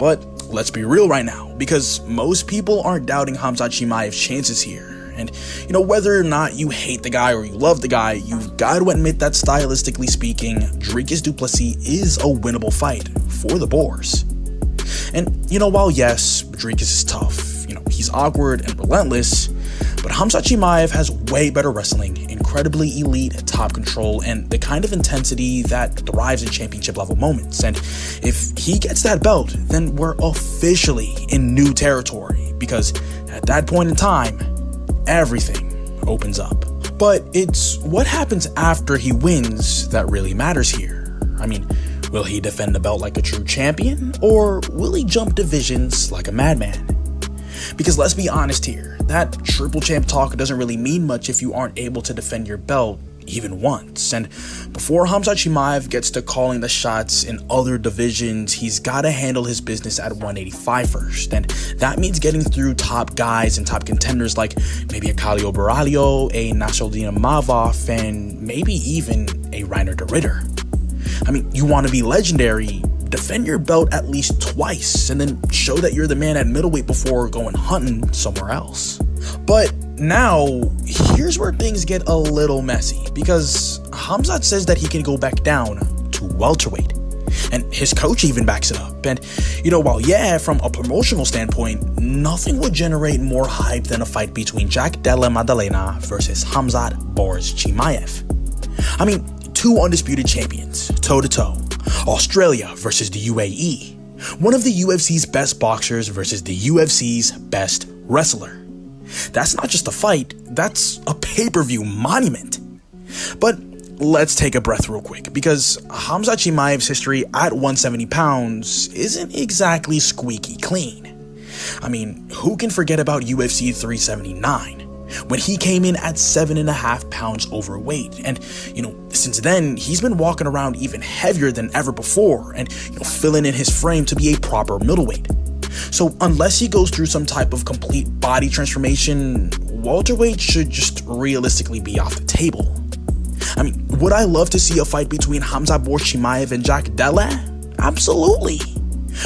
But let's be real right now, because most people aren't doubting Khamzat Chimaev's chances here. And, whether or not you hate the guy or you love the guy, you've got to admit that stylistically speaking, Dricus du Plessis is a winnable fight for the Boers. And, while yes, Dricus is tough, he's awkward and relentless, but Khamzat Chimaev has way better wrestling, incredibly elite top control, and the kind of intensity that thrives in championship level moments. And if he gets that belt, then we're officially in new territory, because at that point in time, everything opens up. But it's what happens after he wins that really matters here. I mean, will he defend the belt like a true champion, or will he jump divisions like a madman? Because let's be honest here, that triple champ talk doesn't really mean much if you aren't able to defend your belt even once. And before Khamzat Chimaev gets to calling the shots in other divisions, he's got to handle his business at 185 first. And that means getting through top guys and top contenders like maybe a Khalil Baralio, a Nasruddin Mavov, and maybe even a Reiner de Ritter. I mean, you want to be legendary, defend your belt at least twice, and then show that you're the man at middleweight before going hunting somewhere else. But now, here's where things get a little messy, because Khamzat says that he can go back down to welterweight, and his coach even backs it up. And, while yeah, from a promotional standpoint, nothing would generate more hype than a fight between Jack Della Maddalena versus Khamzat Boris Chimaev. I mean, two undisputed champions, toe-to-toe. Australia versus the UAE. One of the UFC's best boxers versus the UFC's best wrestler. That's not just a fight, that's a pay-per-view monument. But let's take a breath real quick, because Khamzat Chimaev's history at 170 pounds isn't exactly squeaky clean. I mean, who can forget about UFC 379? When he came in at 7.5 pounds overweight, and since then he's been walking around even heavier than ever before, and filling in his frame to be a proper middleweight. So unless he goes through some type of complete body transformation, welterweight should just realistically be off the table. I mean, would I love to see a fight between Khamzat Boris Chimaev and Jack Della? Absolutely.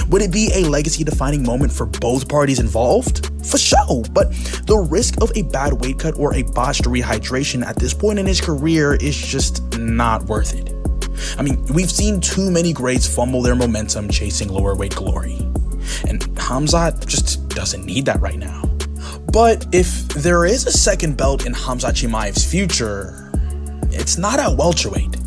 Would it be a legacy-defining moment for both parties involved? For sure, but the risk of a bad weight cut or a botched rehydration at this point in his career is just not worth it. I mean, we've seen too many greats fumble their momentum chasing lower weight glory, and Khamzat just doesn't need that right now. But if there is a second belt in Khamzat Chimaev's future, it's not at welterweight.